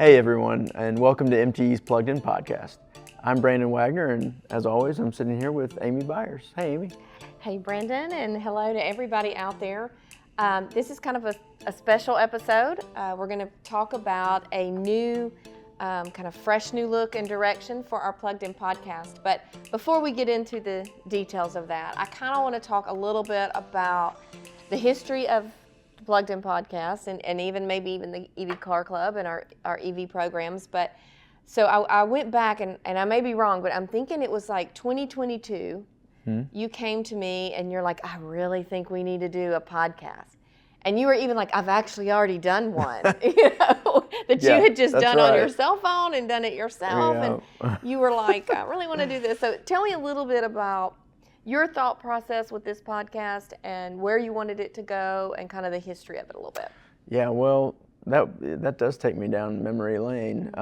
Hey everyone, and welcome to MTE's Plugged In Podcast. I'm Brandon Wagoner, and as always, I'm sitting here with Amy Byers. Hey Amy. Hey Brandon, and hello to everybody out there. This is kind of a special episode. We're going to talk about a new, kind of fresh new look and direction for our Plugged In Podcast. But before we get into the details of that, I kind of want to talk a little bit about the history of Plugged In Podcast and even maybe even the EV Car Club and our EV programs. But so I went back and I may be wrong, but I'm thinking it was like 2022. You came to me and you're like, I really think we need to do a podcast. And you were even like, I've actually already done one, that you had just done on your cell phone and done it yourself. And you were like, I really want to do this. So tell me a little bit about your thought process with this podcast and where you wanted it to go and kind of the history of it a little bit. Yeah, well, that does take me down memory lane.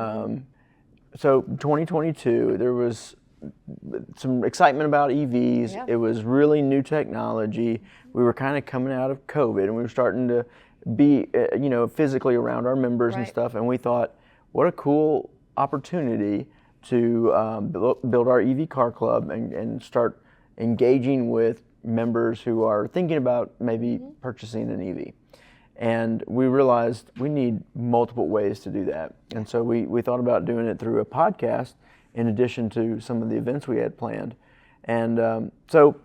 So 2022, there was some excitement about EVs. Yeah. It was really new technology. We were kind of coming out of COVID, and we were starting to be, physically around our members and stuff. And we thought, what a cool opportunity to build our EV Car Club and start engaging with members who are thinking about maybe purchasing an EV. And we realized we need multiple ways to do that. And so we thought about doing it through a podcast in addition to some of the events we had planned. And so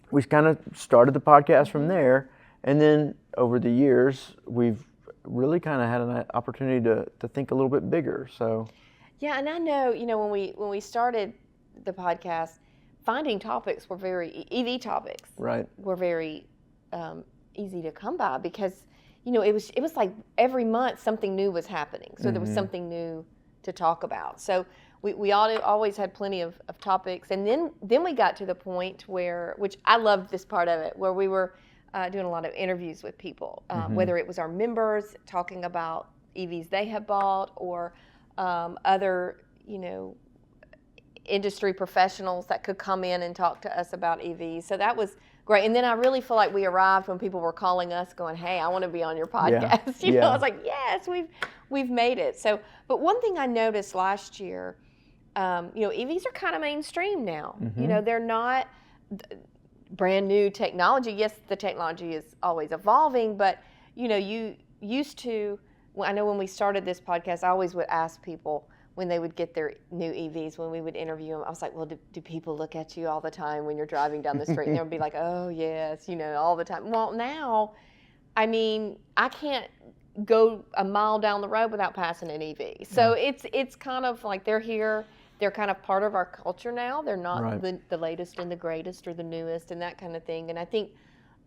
we kind of started the podcast from there. And then over the years, we've really kind of had an opportunity to think a little bit bigger. So yeah, and I know, when we started the podcast, finding topics were EV topics were very easy to come by because, it was like every month something new was happening. So there was something new to talk about. So we always had plenty of topics. And then we got to the point which I loved this part of it, where we were doing a lot of interviews with people, whether it was our members talking about EVs they have bought or other, industry professionals that could come in and talk to us about EVs. So that was great. And then I really feel like we arrived when people were calling us going, hey, I want to be on your podcast. I was like, yes, we've made it. So, but one thing I noticed last year, EVs are kind of mainstream now. They're not brand new technology. Yes, the technology is always evolving, but you used to, I know when we started this podcast, I always would ask people when they would get their new EVs, when we would interview them, I was like, well, do people look at you all the time when you're driving down the street? And they would be like, oh, yes, all the time. Well, now, I mean, I can't go a mile down the road without passing an EV. So it's kind of like they're here. They're kind of part of our culture now. They're not the latest and the greatest or the newest and that kind of thing. And I think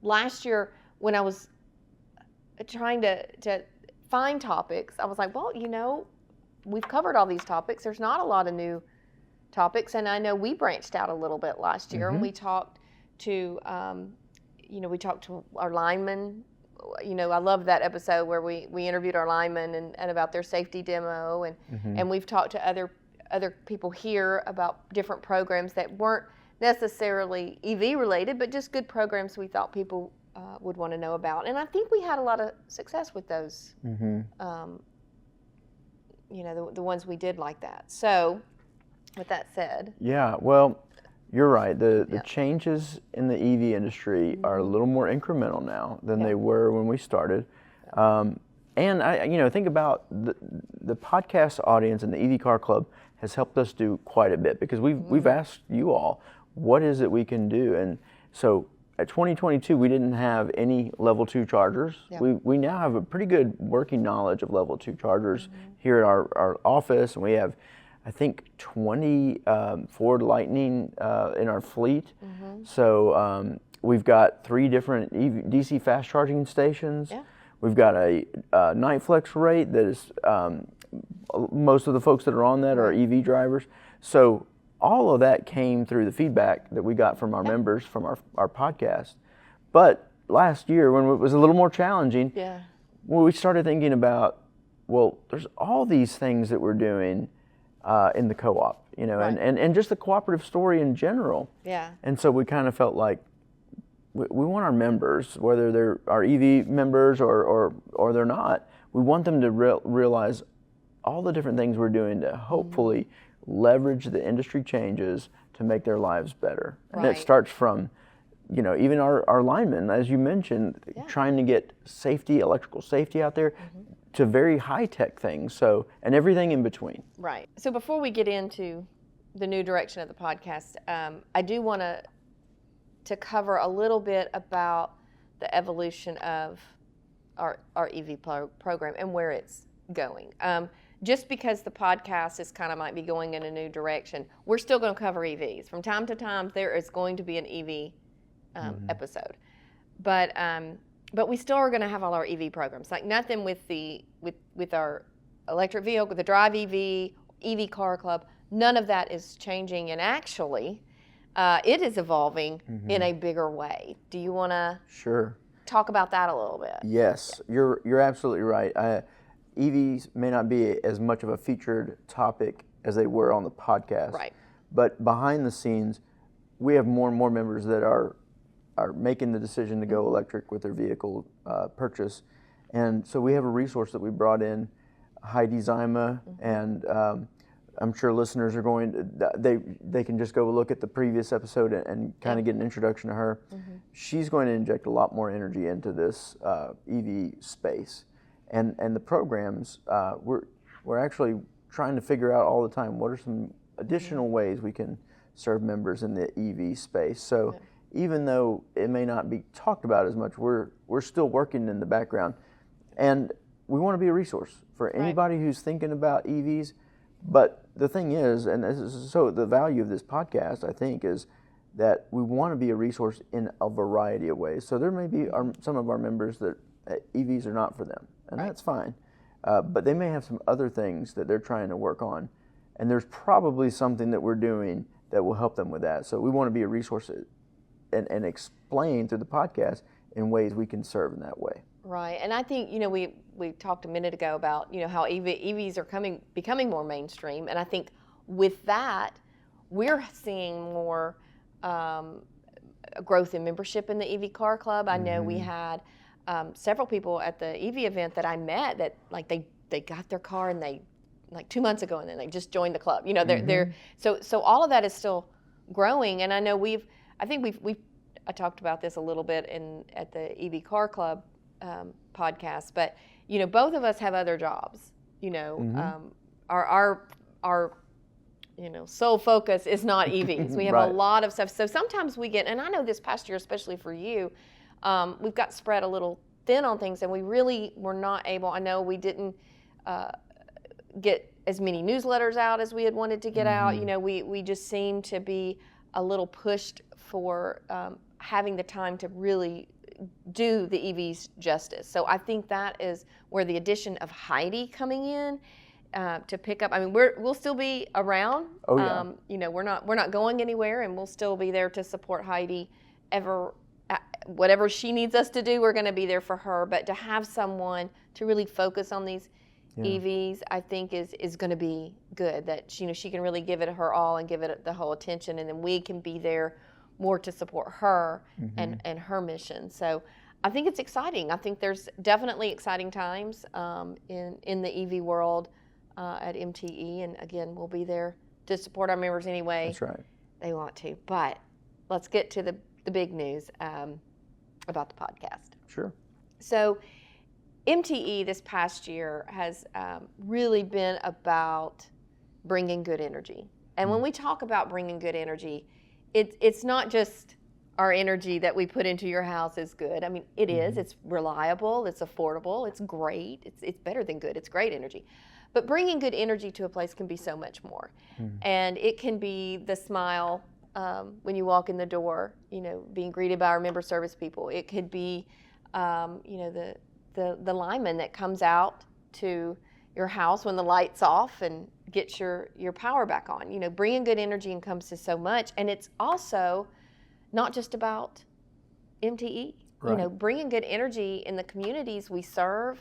last year when I was trying to find topics, I was like, well, we've covered all these topics. There's not a lot of new topics, and I know we branched out a little bit last year, and we talked to, our linemen. I loved that episode where we interviewed our linemen and about their safety demo, and we've talked to other people here about different programs that weren't necessarily EV related, but just good programs we thought people would want to know about. And I think we had a lot of success with those. The ones we did like that. So, with that said. Yeah, well, you're right. The changes in the EV industry are a little more incremental now than they were when we started. And I think about the podcast audience and the EV Car Club has helped us do quite a bit because we've asked you all, what is it we can do? And so at 2022, we didn't have any level 2 chargers. Yeah. We now have a pretty good working knowledge of level 2 chargers here at our office, and we have, I think, 20 Ford Lightning in our fleet. So we've got 3 different DC fast charging stations. Yeah. We've got a night flex rate that is, most of the folks that are on that are EV drivers. So all of that came through the feedback that we got from our members from our podcast. But last year, when it was a little more challenging, we started thinking about, well, there's all these things that we're doing in the co-op, and just the cooperative story in general. Yeah. And so we kind of felt like we want our members, whether they're our EV members or they're not, we want them to realize all the different things we're doing to hopefully leverage the industry changes to make their lives better. And it starts from, even our linemen, as you mentioned, trying to get safety, electrical safety out there, to very high-tech things, and everything in between. Right. So before we get into the new direction of the podcast, I do want to cover a little bit about the evolution of our EV program and where it's going. Just because the podcast is kind of might be going in a new direction, we're still going to cover EVs. From time to time, there is going to be an EV episode, but we still are going to have all our EV programs. Like nothing with our electric vehicle, the DriveEV, EV Car Club. None of that is changing, and actually, it is evolving in a bigger way. Do you want to talk about that a little bit? Yes, you're absolutely right. EVs may not be as much of a featured topic as they were on the podcast, right? But behind the scenes, we have more and more members that are making the decision to go electric with their vehicle purchase, and so we have a resource that we brought in, Heidi Zyma, and I'm sure listeners are going to, they can just go look at the previous episode and kind of get an introduction to her. She's going to inject a lot more energy into this EV space. And the programs, we're actually trying to figure out all the time what are some additional ways we can serve members in the EV space. So even though it may not be talked about as much, we're still working in the background. And we want to be a resource for anybody who's thinking about EVs. But the thing is, and so the value of this podcast, I think, is that we want to be a resource in a variety of ways. So there may be some of our members that EVs are not for them, and that's fine. But they may have some other things that they're trying to work on, and there's probably something that we're doing that will help them with that. So we want to be a resource and explain through the podcast in ways we can serve in that way. Right, and I think we talked a minute ago about how EVs are becoming more mainstream, and I think with that we're seeing more growth in membership in the EV Car Club. I know we had several people at the EV event that I met that they got their car and they 2 months ago and then they just joined the club. They're so all of that is still growing, and I know I talked about this a little bit at the EV Car Club podcast, but both of us have other jobs. Our sole focus is not EVs. We have a lot of stuff. So sometimes we get, and I know this past year, especially for you, we've got spread a little thin on things, and we really were not able. I know we didn't get as many newsletters out as we had wanted to get out. We just seemed to be a little pushed for having the time to really do the EVs justice. So I think that is where the addition of Heidi coming in to pick up. I mean, we'll still be around. Oh yeah. We're not going anywhere, and we'll still be there to support Heidi. Whatever she needs us to do, we're going to be there for her. But to have someone to really focus on these EVs, I think is going to be good. That she can really give it her all and give it the whole attention, and then we can be there more to support her and her mission. So I think it's exciting. I think there's definitely exciting times in the EV world at MTE, and again, we'll be there to support our members anyway. That's right. They want to. But let's get to the big news about the podcast. Sure. So MTE this past year has really been about bringing good energy. And when we talk about bringing good energy, it's not just our energy that we put into your house is good. I mean, it is. It's reliable. It's affordable. It's great. It's better than good. It's great energy. But bringing good energy to a place can be so much more. And it can be the smile when you walk in the door, being greeted by our member service people. It could be, the lineman that comes out to your house when the light's off and gets your power back on. Bringing good energy encompasses so much, and it's also not just about MTE. Right. Bringing good energy in the communities we serve.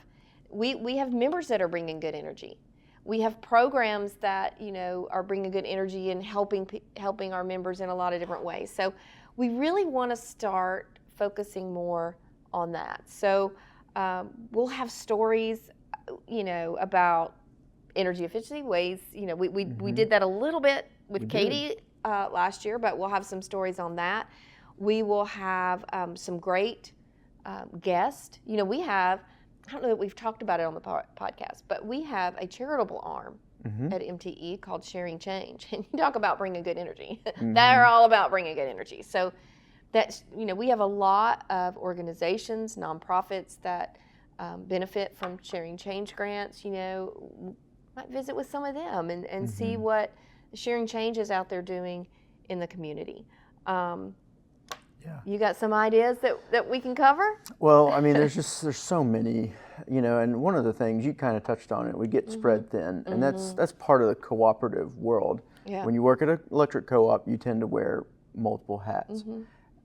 We have members that are bringing good energy. We have programs that are bringing good energy and helping our members in a lot of different ways. So we really want to start focusing more on that. So we'll have stories, about energy efficiency, ways, we did that a little bit with Katie last year, but we'll have some stories on that. We will have some great guests. We have, I don't know that we've talked about it on the podcast, but we have a charitable arm at MTE called Sharing Change. And you talk about bringing good energy. They're all about bringing good energy. So that's, we have a lot of organizations, nonprofits that benefit from Sharing Change grants. Might visit with some of them and see what Sharing Change is out there doing in the community. You got some ideas that we can cover? Well, I mean, there's so many, and one of the things you kind of touched on it, we get spread thin, and that's part of the cooperative world. Yeah. When you work at an electric co-op, you tend to wear multiple hats,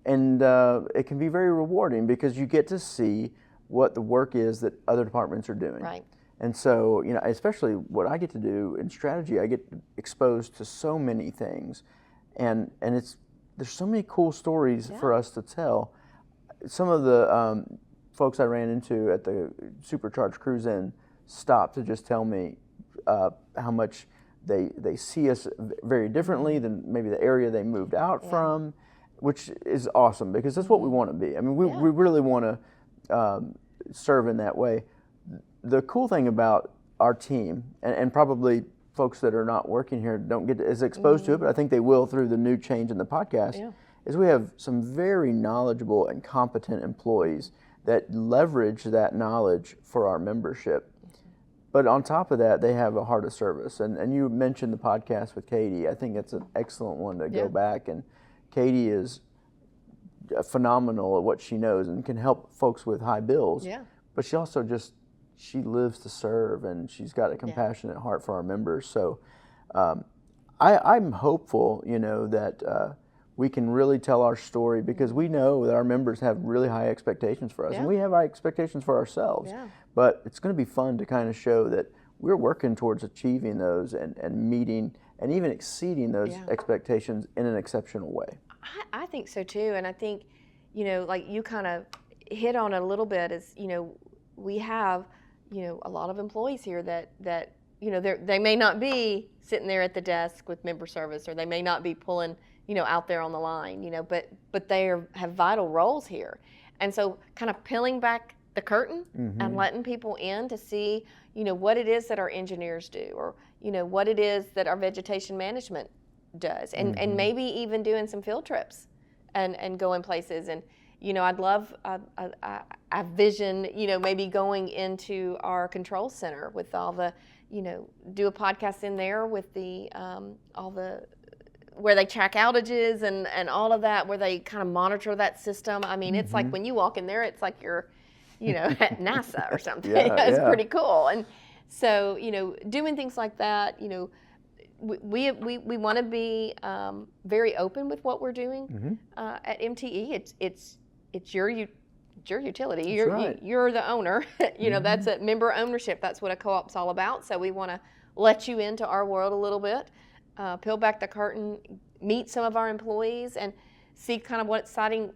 and it can be very rewarding because you get to see what the work is that other departments are doing. Right. And so, especially what I get to do in strategy, I get exposed to so many things, and there's so many cool stories for us to tell. Some of the folks I ran into at the Supercharged Cruise-In stopped to just tell me how much they see us very differently than maybe the area they moved out from, which is awesome because that's what we want to be. I mean, we really want to serve in that way. The cool thing about our team, and probably folks that are not working here don't get as exposed to it, but I think they will through the new change in the podcast, is we have some very knowledgeable and competent employees that leverage that knowledge for our membership. But on top of that, they have a heart of service. And you mentioned the podcast with Katie. I think it's an excellent one to go back. And Katie is phenomenal at what she knows and can help folks with high bills. Yeah. But she also she lives to serve, and she's got a compassionate heart for our members. So I'm hopeful, that we can really tell our story because we know that our members have really high expectations for us, and we have high expectations for ourselves. Yeah. But it's going to be fun to kind of show that we're working towards achieving those and meeting and even exceeding those expectations in an exceptional way. I think so too, and I think, like you kind of hit on it a little bit is, we have a lot of employees here that they may not be sitting there at the desk with member service, or they may not be pulling out there on the line, but they have vital roles here. And so kind of peeling back the curtain and letting people in to see what it is that our engineers do, or what it is that our vegetation management does, and maybe even doing some field trips and going places. And I'd love, I vision, maybe going into our control center with all the, do a podcast in there with the, all the, where they track outages and all of that, where they kind of monitor that system. I mean, it's like when you walk in there, it's like you're, at NASA or something. It's pretty cool. And so, doing things like that, we want to be very open with what we're doing at MTE. It's your utility. You're the owner. That's a member ownership. That's what a co-op's all about. So we want to let you into our world a little bit, peel back the curtain, meet some of our employees, and see kind of what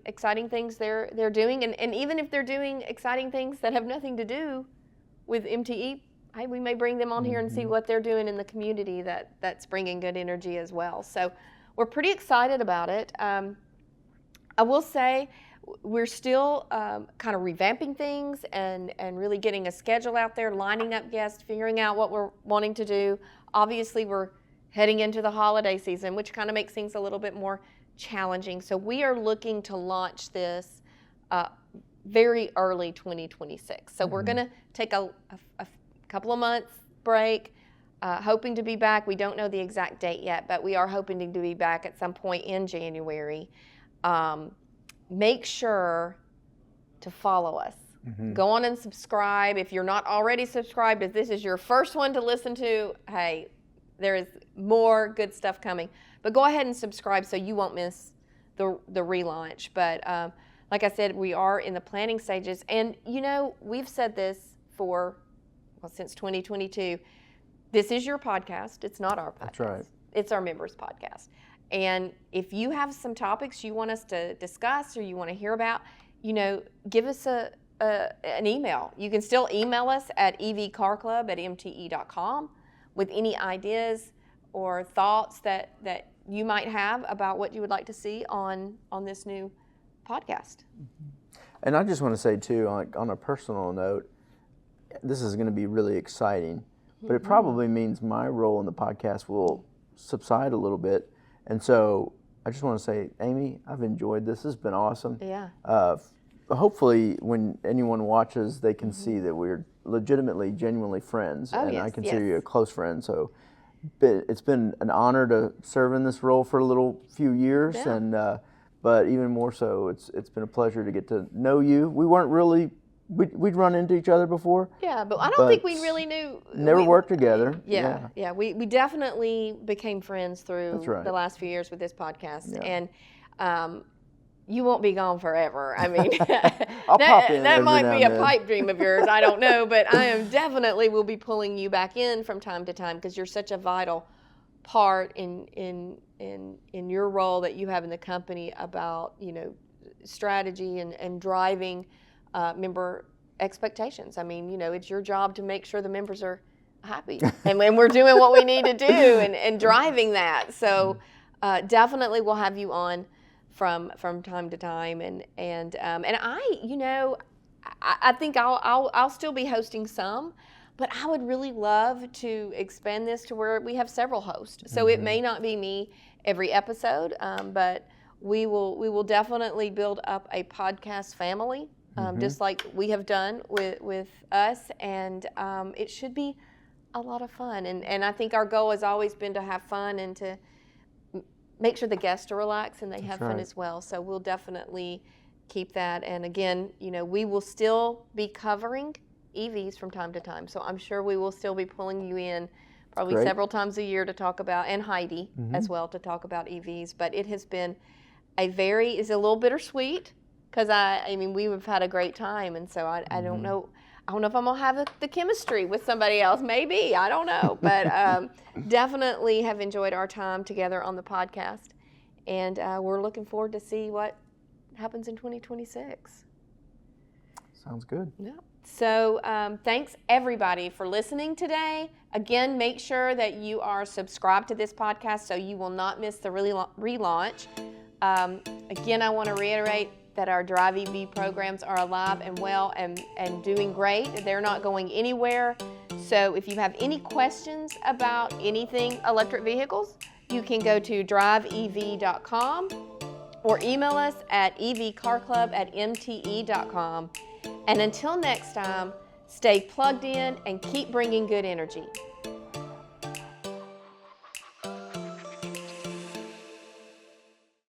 exciting things they're doing. And even if they're doing exciting things that have nothing to do with MTE, hey, we may bring them on here and see what they're doing in the community that's bringing good energy as well. So we're pretty excited about it. I will say, we're still kind of revamping things and really getting a schedule out there, lining up guests, figuring out what we're wanting to do. Obviously, we're heading into the holiday season, which kind of makes things a little bit more challenging. So we are looking to launch this very early 2026. So we're going to take a couple of months break, hoping to be back. We don't know the exact date yet, but we are hoping to be back at some point in January. Make sure to follow us. Go on and subscribe. If you're not already subscribed, if this is your first one to listen to, hey, there is more good stuff coming. But go ahead and subscribe so you won't miss the relaunch. But like I said, we are in the planning stages. And, we've said this since 2022. This is your podcast. It's not our podcast. That's right. It's our members' podcast. And if you have some topics you want us to discuss or you want to hear about, give us an email. You can still email us at evcarclub@mte.com. with any ideas or thoughts that you might have about what you would like to see on this new podcast. And I just want to say too, on a personal note, this is going to be really exciting, but it probably means my role in the podcast will subside a little bit. And so I just want to say, Amy, I've enjoyed this. This has been awesome. Yeah. Hopefully when anyone watches, they can see that we're legitimately, genuinely friends. Oh, and yes, I consider you a close friend. So it's been an honor to serve in this role for a few years. Yeah. And but even more so, it's been a pleasure to get to know you. We weren't really, we'd run into each other before. Yeah, but I don't think we really knew. Never worked together. Yeah. We definitely became friends through That's right. the last few years with this podcast. Yeah. And you won't be gone forever. I mean, I'll pop in that every might now be and a then. pipe dream of yours. I don't know, but I am definitely will be pulling you back in from time to time because you're such a vital part in your role that you have in the company about, you know, strategy and driving member expectations. I mean, you know, it's your job to make sure the members are happy and when we're doing what we need to do and driving that. So definitely we'll have you on from time to time and I, you know, I think I'll still be hosting some, but I would really love to expand this to where we have several hosts. So it may not be me every episode, but we will definitely build up a podcast family, just like we have done with us, and it should be a lot of fun. And I think our goal has always been to have fun and to make sure the guests are relaxed and they have fun as well. So we'll definitely keep that. And again, you know, we will still be covering EVs from time to time. So I'm sure we will still be pulling you in probably several times a year to talk about, and Heidi as well, to talk about EVs. But it has been it's a little bittersweet because I mean, we've had a great time. And so I don't know. I don't know if I'm going to have the chemistry with somebody else. Maybe. I don't know. But definitely have enjoyed our time together on the podcast. And we're looking forward to see what happens in 2026. Sounds good. Yeah. So thanks, everybody, for listening today. Again, make sure that you are subscribed to this podcast so you will not miss the relaunch. Again, I want to reiterate that our DriveEV programs are alive and well and doing great. They're not going anywhere. So if you have any questions about anything electric vehicles, you can go to DriveEV.com or email us at evcarclub@mte.com. And until next time, stay plugged in and keep bringing good energy.